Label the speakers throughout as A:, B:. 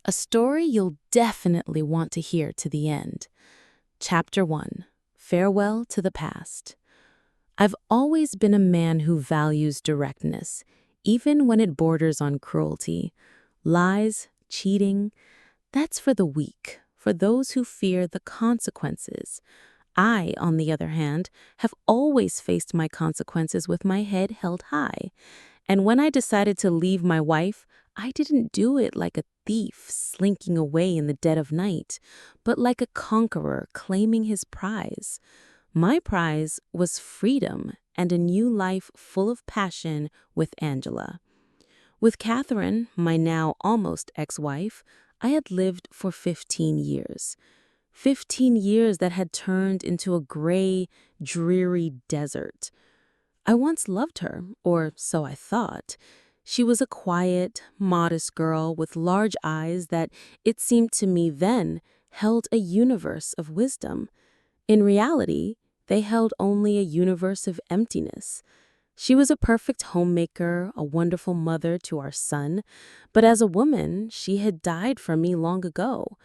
A: A story you'll definitely want to hear to the end. Chapter 1. Farewell to the Past. I've always been a man who values directness, even when it borders on cruelty. Lies, cheating, that's for the weak, for those who fear the consequences. I, on the other hand, have always faced my consequences with my head held high. And when I decided to leave my wife, I didn't do it like a thief slinking away in the dead of night, but like a conqueror claiming his prize. My prize was freedom and a new life full of passion with Angela. With Catherine, my now almost ex-wife, I had lived for 15 years. 15 years that had turned into a gray, dreary desert. I once loved her, or so I thought. She was a quiet, modest girl with large eyes that, it seemed to me then, held a universe of wisdom. In reality, they held only a universe of emptiness. She was a perfect homemaker, a wonderful mother to our son, but as a woman, she had died from me long ago.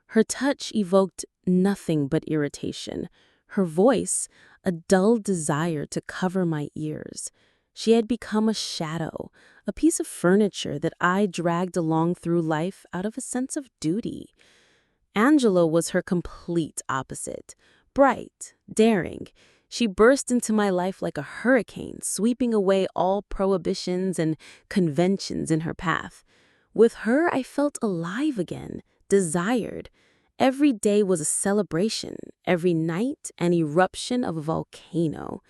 A: Her touch evoked nothing but irritation. Her voice, a dull desire to cover my ears. She had become a shadow, a piece of furniture that I dragged along through life out of a sense of duty. Angela was her complete opposite. Bright, daring. She burst into my life like a hurricane, sweeping away all prohibitions and conventions in her path. With her, I felt alive again, desired. Every day was a celebration, every night an eruption of a volcano.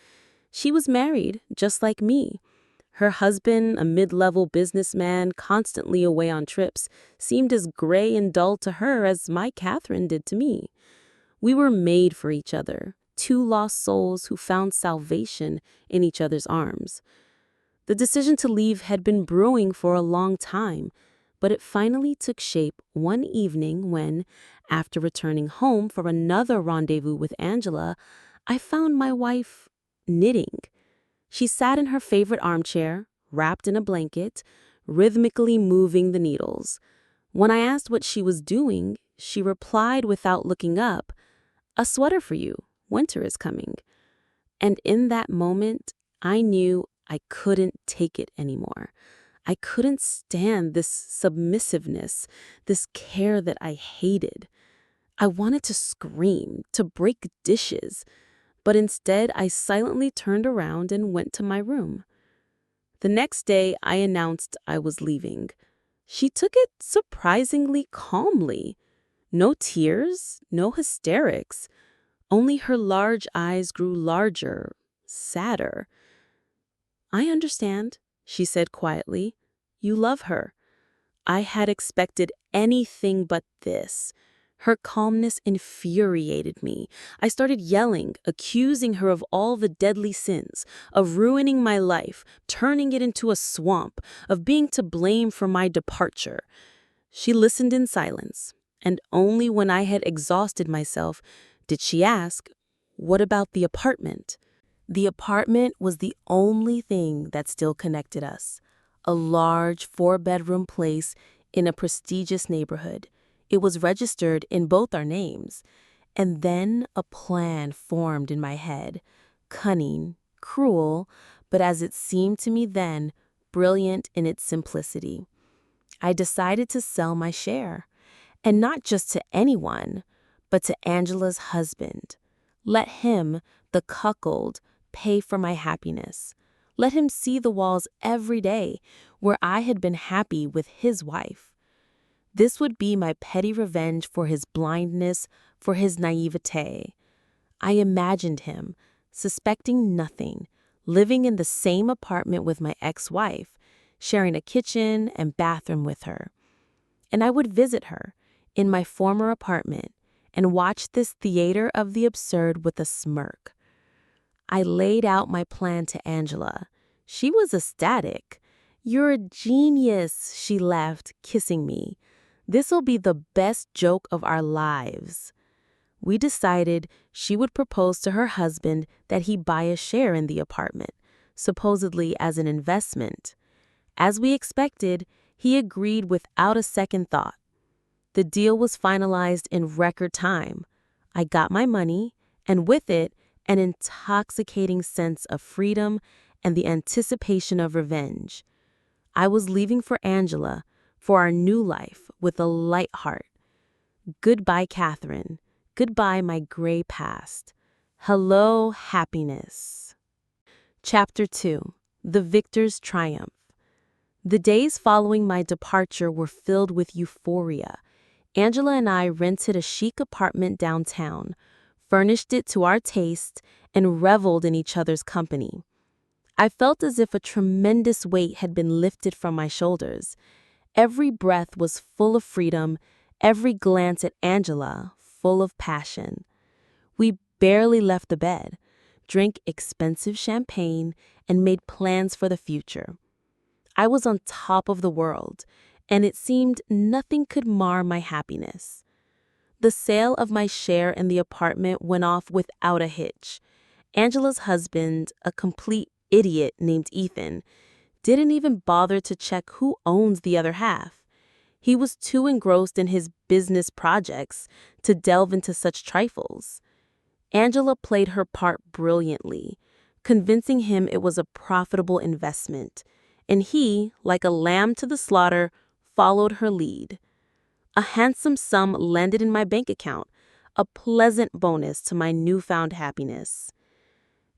A: She was married, just like me. Her husband, a mid-level businessman constantly away on trips, seemed as gray and dull to her as my Catherine did to me. We were made for each other, two lost souls who found salvation in each other's arms. The decision to leave had been brewing for a long time, but it finally took shape one evening when, after returning home for another rendezvous with Angela, I found my wife knitting. She sat in her favorite armchair, wrapped in a blanket, rhythmically moving the needles. When I asked what she was doing, she replied without looking up, "A sweater for you. Winter is coming." And in that moment, I knew I couldn't take it anymore. I couldn't stand this submissiveness, this care that I hated. I wanted to scream, to break dishes, but instead I silently turned around and went to my room. The next day, I announced I was leaving. She took it surprisingly calmly. No tears, no hysterics. Only her large eyes grew larger, sadder. "I understand," she said quietly. "You love her." I had expected anything but this. Her calmness infuriated me. I started yelling, accusing her of all the deadly sins, of ruining my life, turning it into a swamp, of being to blame for my departure. She listened in silence, and only when I had exhausted myself did she ask, "What about the apartment?" The apartment was the only thing that still connected us. A large 4-bedroom place in a prestigious neighborhood. It was registered in both our names. And then a plan formed in my head. Cunning, cruel, but as it seemed to me then, brilliant in its simplicity. I decided to sell my share. And not just to anyone, but to Angela's husband. Let him, the cuckold, pay for my happiness. Let him see the walls every day where I had been happy with his wife. This would be my petty revenge for his blindness, for his naivete. I imagined him, suspecting nothing, living in the same apartment with my ex-wife, sharing a kitchen and bathroom with her. And I would visit her in my former apartment and watch this theater of the absurd with a smirk. I laid out my plan to Angela. She was ecstatic. "You're a genius," she laughed, kissing me. "This'll be the best joke of our lives." We decided she would propose to her husband that he buy a share in the apartment, supposedly as an investment. As we expected, he agreed without a second thought. The deal was finalized in record time. I got my money, and with it, an intoxicating sense of freedom and the anticipation of revenge. I was leaving for Angela, for our new life, with a light heart. Goodbye, Catherine. Goodbye, my gray past. Hello, happiness. Chapter 2. The Victor's Triumph. The days following my departure were filled with euphoria. Angela and I rented a chic apartment downtown, furnished it to our taste, and reveled in each other's company. I felt as if a tremendous weight had been lifted from my shoulders. Every breath was full of freedom, every glance at Angela full of passion. We barely left the bed, drank expensive champagne, and made plans for the future. I was on top of the world, and it seemed nothing could mar my happiness. The sale of my share in the apartment went off without a hitch. Angela's husband, a complete idiot named Ethan, didn't even bother to check who owns the other half. He was too engrossed in his business projects to delve into such trifles. Angela played her part brilliantly, convincing him it was a profitable investment, and he, like a lamb to the slaughter, followed her lead. A handsome sum landed in my bank account, a pleasant bonus to my newfound happiness.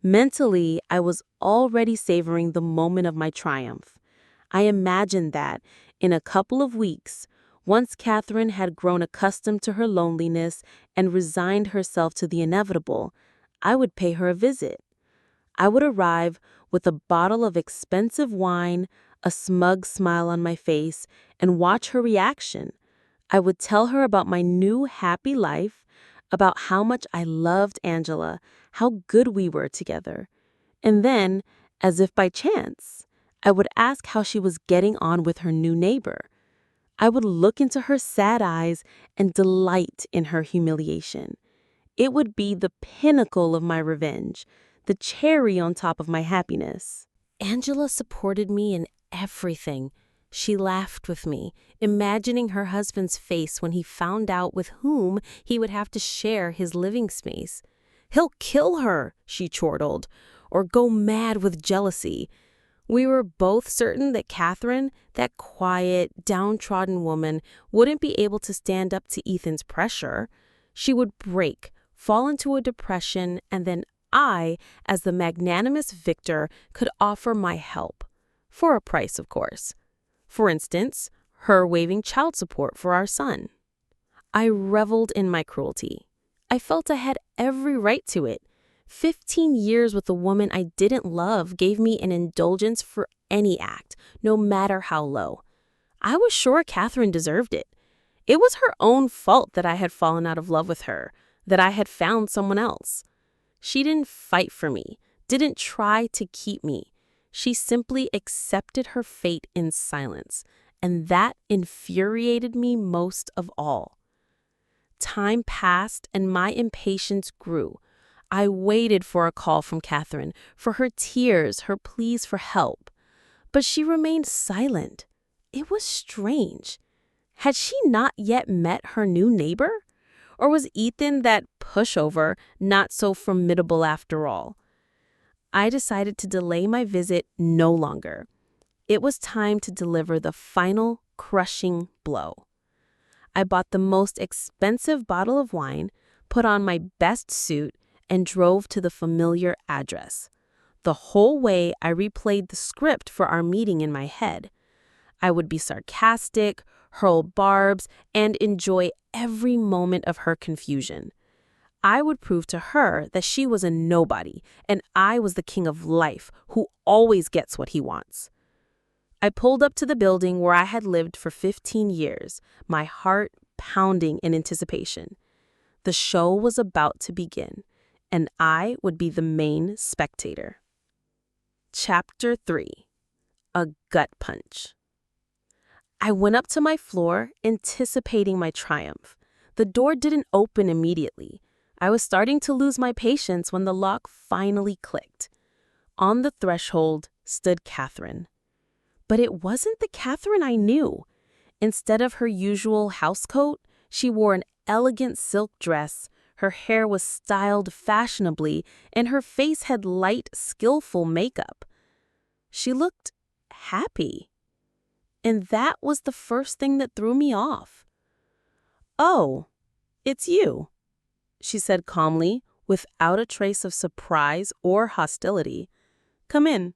A: Mentally, I was already savoring the moment of my triumph. I imagined that, in a couple of weeks, once Catherine had grown accustomed to her loneliness and resigned herself to the inevitable, I would pay her a visit. I would arrive with a bottle of expensive wine, a smug smile on my face, and watch her reaction. I would tell her about my new happy life, about how much I loved Angela, how good we were together. And then, as if by chance, I would ask how she was getting on with her new neighbor. I would look into her sad eyes and delight in her humiliation. It would be the pinnacle of my revenge, the cherry on top of my happiness. Angela supported me in everything. She laughed with me, imagining her husband's face when he found out with whom he would have to share his living space. "He'll kill her," she chortled, "or go mad with jealousy." We were both certain that Catherine, that quiet, downtrodden woman, wouldn't be able to stand up to Ethan's pressure. She would break, fall into a depression, and then I, as the magnanimous victor, could offer my help. For a price, of course. For instance, her waiving child support for our son. I reveled in my cruelty. I felt I had every right to it. 15 years with a woman I didn't love gave me an indulgence for any act, no matter how low. I was sure Catherine deserved it. It was her own fault that I had fallen out of love with her, that I had found someone else. She didn't fight for me, didn't try to keep me. She simply accepted her fate in silence, and that infuriated me most of all. Time passed and my impatience grew. I waited for a call from Catherine, for her tears, her pleas for help. But she remained silent. It was strange. Had she not yet met her new neighbor? Or was Ethan, that pushover, not so formidable after all? I decided to delay my visit no longer. It was time to deliver the final, crushing blow. I bought the most expensive bottle of wine, put on my best suit, and drove to the familiar address. The whole way I replayed the script for our meeting in my head. I would be sarcastic, hurl barbs, and enjoy every moment of her confusion. I would prove to her that she was a nobody, and I was the king of life, who always gets what he wants. I pulled up to the building where I had lived for 15 years, my heart pounding in anticipation. The show was about to begin, and I would be the main spectator. Chapter 3. A Gut Punch. I went up to my floor, anticipating my triumph. The door didn't open immediately. I was starting to lose my patience when the lock finally clicked. On the threshold stood Catherine. But it wasn't the Catherine I knew. Instead of her usual housecoat, she wore an elegant silk dress. Her hair was styled fashionably, and her face had light, skillful makeup. She looked happy. And that was the first thing that threw me off. "Oh, it's you," she said calmly, without a trace of surprise or hostility. "Come in."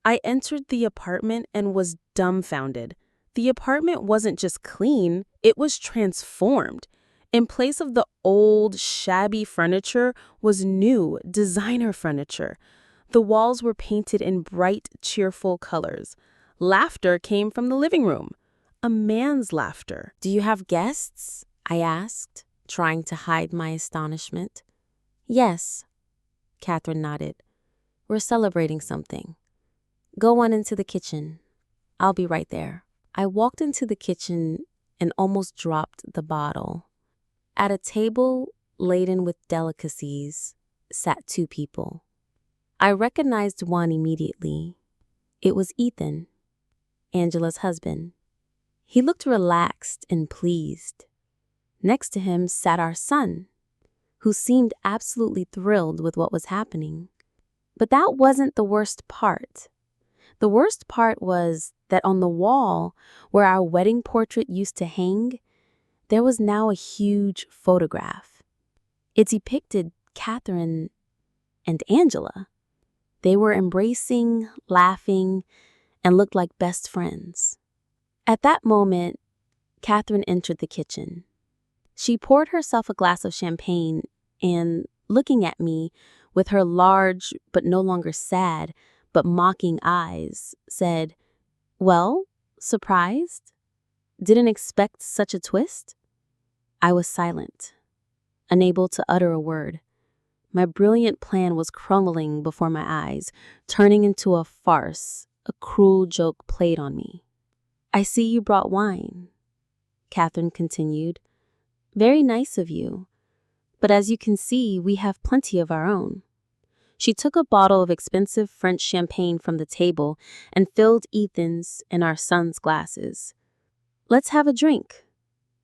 A: I entered the apartment and was dumbfounded. The apartment wasn't just clean, it was transformed. In place of the old, shabby furniture was new, designer furniture. The walls were painted in bright, cheerful colors. Laughter came from the living room. A man's laughter. "Do you have guests?" I asked, trying to hide my astonishment. "Yes," Catherine nodded. "We're celebrating something. Go on into the kitchen. I'll be right there." I walked into the kitchen and almost dropped the bottle. At a table laden with delicacies sat two people. I recognized one immediately. It was Ethan, Angela's husband. He looked relaxed and pleased. Next to him sat our son, who seemed absolutely thrilled with what was happening. But that wasn't the worst part. The worst part was that on the wall where our wedding portrait used to hang, there was now a huge photograph. It depicted Catherine and Angela. They were embracing, laughing, and looked like best friends. At that moment, Catherine entered the kitchen. She poured herself a glass of champagne and, looking at me with her large but no longer sad but mocking eyes, said, "Well, surprised? Didn't expect such a twist?" I was silent, unable to utter a word. My brilliant plan was crumbling before my eyes, turning into a farce, a cruel joke played on me. "I see you brought wine," Catherine continued. "Very nice of you. But as you can see, we have plenty of our own." She took a bottle of expensive French champagne from the table and filled Ethan's and our son's glasses. "Let's have a drink,"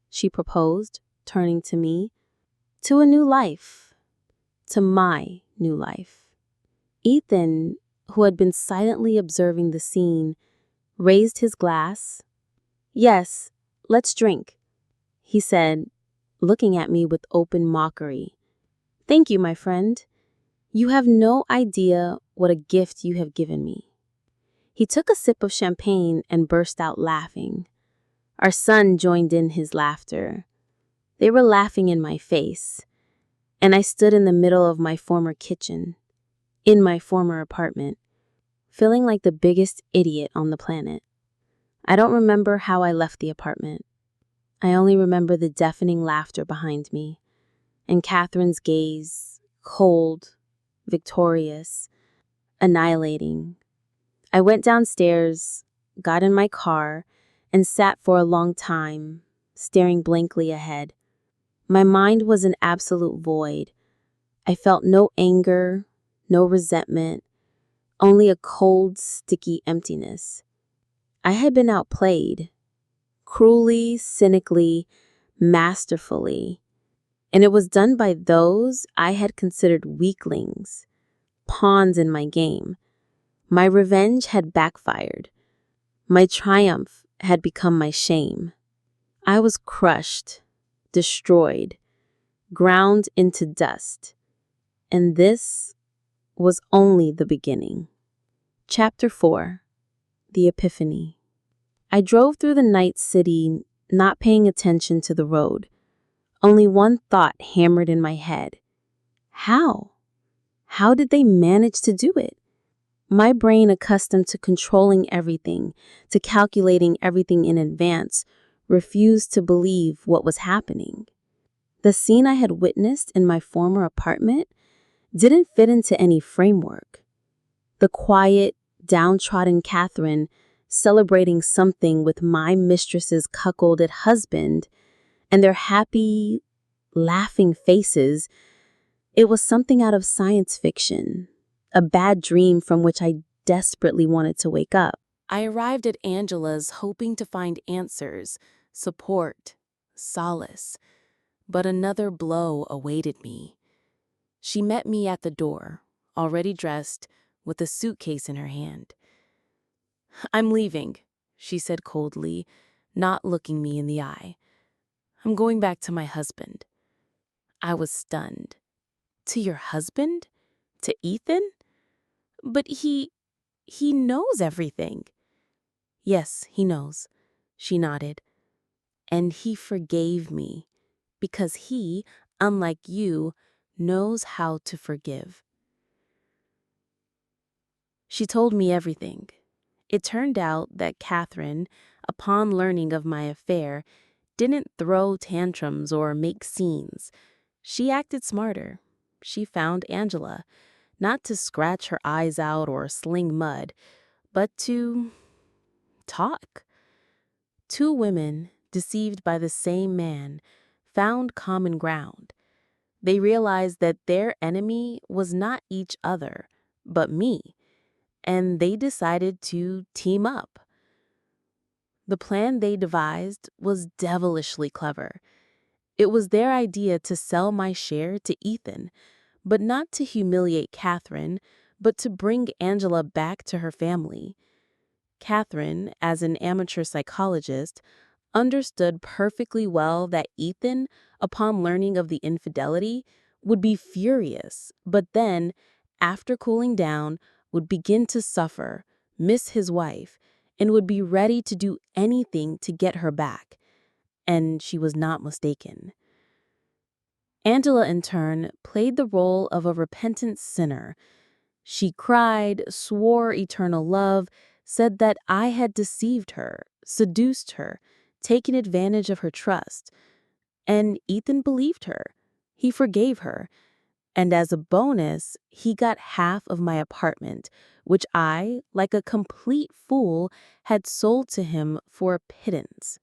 A: she proposed, turning to me. "To a new life. To my new life." Ethan, who had been silently observing the scene, raised his glass. "Yes, let's drink," he said, looking at me with open mockery. "Thank you, my friend. You have no idea what a gift you have given me." He took a sip of champagne and burst out laughing. Our son joined in his laughter. They were laughing in my face, and I stood in the middle of my former kitchen, in my former apartment, feeling like the biggest idiot on the planet. I don't remember how I left the apartment. I only remember the deafening laughter behind me, and Catherine's gaze, cold, victorious, annihilating. I went downstairs, got in my car, and sat for a long time, staring blankly ahead. My mind was an absolute void. I felt no anger, no resentment, only a cold, sticky emptiness. I had been outplayed, cruelly, cynically, masterfully, and it was done by those I had considered weaklings, pawns in my game. My revenge had backfired. My triumph had become my shame. I was crushed, destroyed, ground into dust. And this was only the beginning. Chapter 4. The Epiphany. I drove through the night city, not paying attention to the road. Only one thought hammered in my head. How? How did they manage to do it? My brain, accustomed to controlling everything, to calculating everything in advance, refused to believe what was happening. The scene I had witnessed in my former apartment didn't fit into any framework. The quiet, downtrodden Catherine celebrating something with my mistress's cuckolded husband and their happy, laughing faces, it was something out of science fiction, a bad dream from which I desperately wanted to wake up. I arrived at Angela's hoping to find answers, support, solace, but another blow awaited me. She met me at the door, already dressed, with a suitcase in her hand. "I'm leaving," she said coldly, not looking me in the eye. "I'm going back to my husband." I was stunned. "To your husband? To Ethan? But he knows everything." "Yes, he knows," she nodded. "And he forgave me, because he, unlike you, knows how to forgive." She told me everything. It turned out that Catherine, upon learning of my affair, didn't throw tantrums or make scenes. She acted smarter. She found Angela, not to scratch her eyes out or sling mud, but to talk. Two women, deceived by the same man, found common ground. They realized that their enemy was not each other, but me, and they decided to team up. The plan they devised was devilishly clever. It was their idea to sell my share to Ethan, but not to humiliate Catherine, but to bring Angela back to her family. Catherine, as an amateur psychologist, understood perfectly well that Ethan, upon learning of the infidelity, would be furious, but then, after cooling down, would begin to suffer, miss his wife, and would be ready to do anything to get her back. And she was not mistaken. Angela, in turn, played the role of a repentant sinner. She cried, swore eternal love, said that I had deceived her, seduced her, taken advantage of her trust. And Ethan believed her. He forgave her. And as a bonus, he got half of my apartment, which I, like a complete fool, had sold to him for a pittance.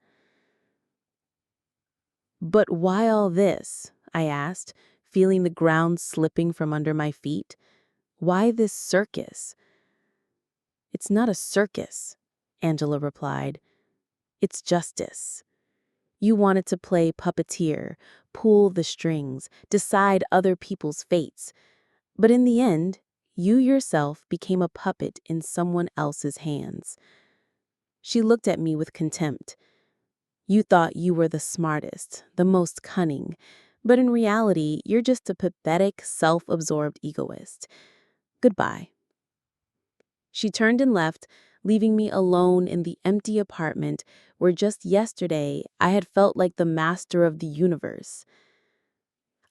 A: "But why all this?" I asked, feeling the ground slipping from under my feet. "Why this circus?" "It's not a circus," Angela replied. "It's justice. You wanted to play puppeteer, pull the strings, decide other people's fates. But in the end, you yourself became a puppet in someone else's hands." She looked at me with contempt. "You thought you were the smartest, the most cunning, but in reality, you're just a pathetic, self-absorbed egoist. Goodbye." She turned and left, leaving me alone in the empty apartment where just yesterday I had felt like the master of the universe.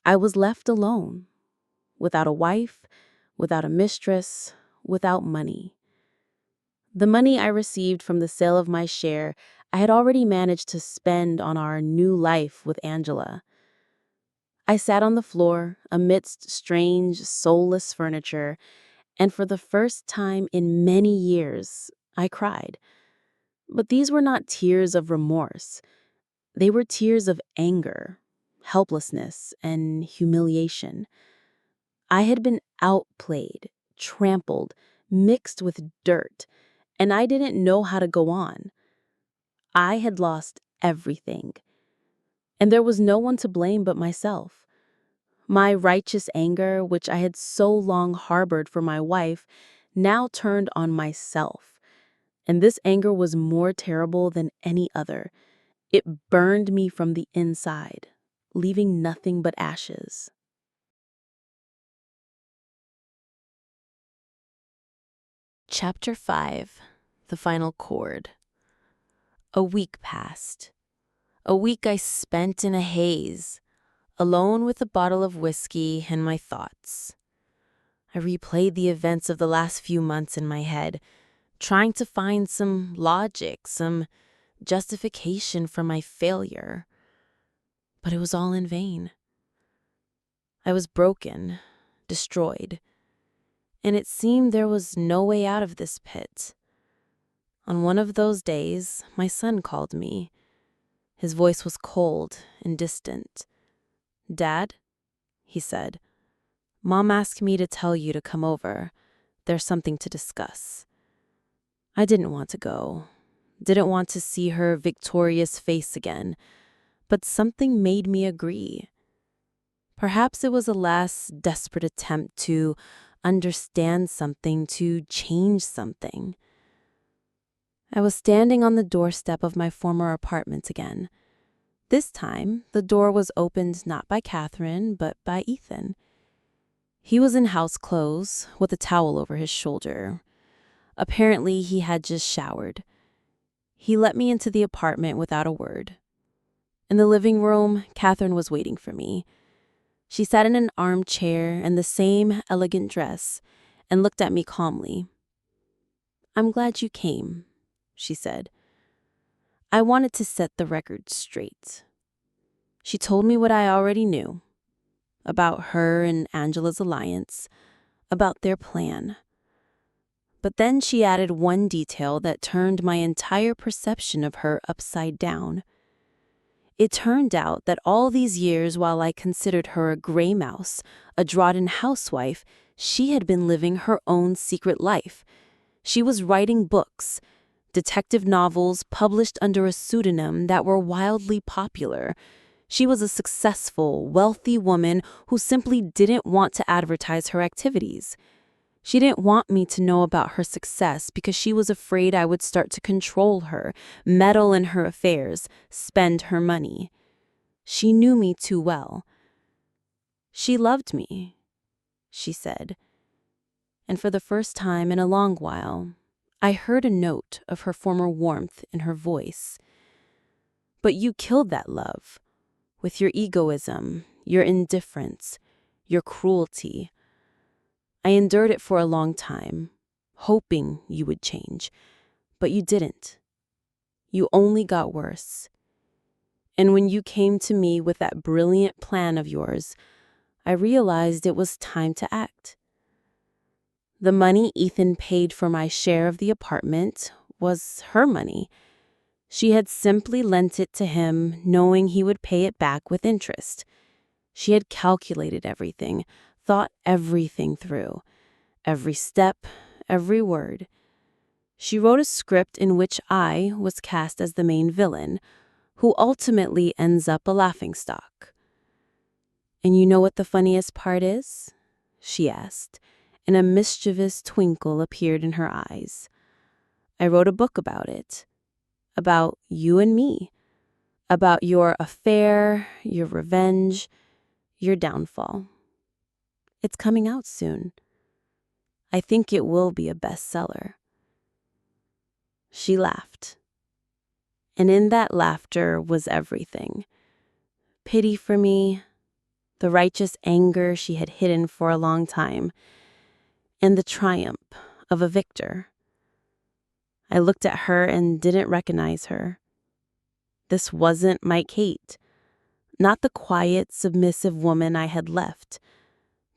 A: I was left alone, without a wife, without a mistress, without money. The money I received from the sale of my share I had already managed to spend on our new life with Angela. I sat on the floor amidst strange, soulless furniture, and for the first time in many years, I cried. But these were not tears of remorse. They were tears of anger, helplessness, and humiliation. I had been outplayed, trampled, mixed with dirt, and I didn't know how to go on. I had lost everything, and there was no one to blame but myself. My righteous anger, which I had so long harbored for my wife, now turned on myself. And this anger was more terrible than any other. It burned me from the inside, leaving nothing but ashes. Chapter 5. The Final Chord. A week passed. A week I spent in a haze, alone with a bottle of whiskey and my thoughts. I replayed the events of the last few months in my head, trying to find some logic, some justification for my failure. But it was all in vain. I was broken, destroyed, and it seemed there was no way out of this pit. On one of those days, my son called me. His voice was cold and distant. "Dad," he said, "Mom asked me to tell you to come over. There's something to discuss." I didn't want to go, didn't want to see her victorious face again, but something made me agree. Perhaps it was a last desperate attempt to understand something, to change something. I was standing on the doorstep of my former apartment again. This time, the door was opened not by Catherine, but by Ethan. He was in house clothes, with a towel over his shoulder. Apparently, he had just showered. He let me into the apartment without a word. In the living room, Catherine was waiting for me. She sat in an armchair in the same elegant dress and looked at me calmly. "I'm glad you came," she said. "I wanted to set the record straight." She told me what I already knew about her and Angela's alliance, about their plan. But then she added one detail that turned my entire perception of her upside down. It turned out that all these years, while I considered her a gray mouse, a Drawden housewife, she had been living her own secret life. She was writing books, detective novels published under a pseudonym that were wildly popular. She was a successful, wealthy woman who simply didn't want to advertise her activities. She didn't want me to know about her success because she was afraid I would start to control her, meddle in her affairs, spend her money. She knew me too well. She loved me, she said. And for the first time in a long while, I heard a note of her former warmth in her voice. "But you killed that love, with your egoism, your indifference, your cruelty. I endured it for a long time, hoping you would change, but you didn't. You only got worse. And when you came to me with that brilliant plan of yours, I realized it was time to act." The money Ethan paid for my share of the apartment was her money. She had simply lent it to him, knowing he would pay it back with interest. She had calculated everything, thought everything through. Every step, every word. She wrote a script in which I was cast as the main villain, who ultimately ends up a laughingstock. "And you know what the funniest part is?" she asked, and a mischievous twinkle appeared in her eyes. "I wrote a book about it. About you and me. About your affair, your revenge, your downfall. It's coming out soon. I think it will be a bestseller." She laughed. And in that laughter was everything. Pity for me, the righteous anger she had hidden for a long time, and the triumph of a victor. I looked at her and didn't recognize her. This wasn't my Kate, not the quiet, submissive woman I had left.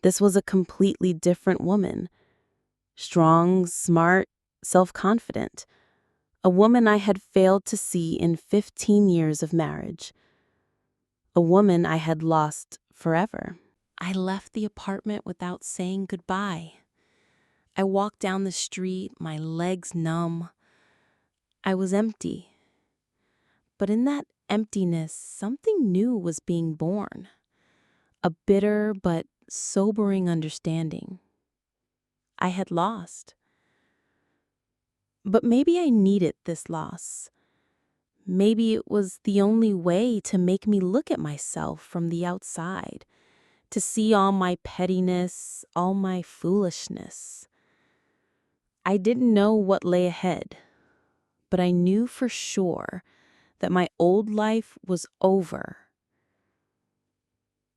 A: This was a completely different woman. Strong, smart, self-confident. A woman I had failed to see in 15 years of marriage. A woman I had lost forever. I left the apartment without saying goodbye. I walked down the street, my legs numb. I was empty. But in that emptiness, something new was being born. A bitter but sobering understanding. I had lost. But maybe I needed this loss. Maybe it was the only way to make me look at myself from the outside, to see all my pettiness, all my foolishness. I didn't know what lay ahead, but I knew for sure that my old life was over.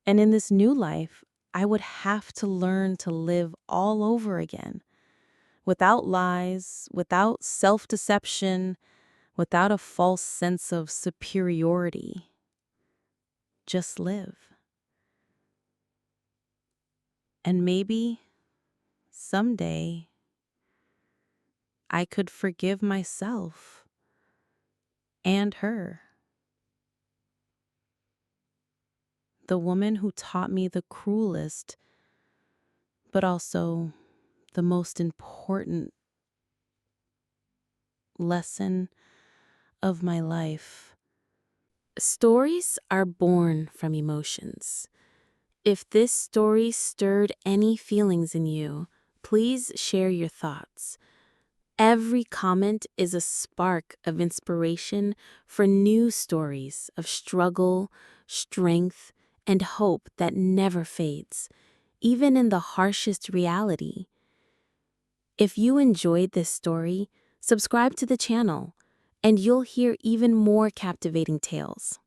A: And in this new life, I would have to learn to live all over again, without lies, without self-deception, without a false sense of superiority. Just live. And maybe someday I could forgive myself and her. The woman who taught me the cruelest, but also the most important lesson of my life. Stories are born from emotions. If this story stirred any feelings in you, please share your thoughts. Every comment is a spark of inspiration for new stories of struggle, strength, and hope that never fades, even in the harshest reality. If you enjoyed this story, subscribe to the channel, and you'll hear even more captivating tales.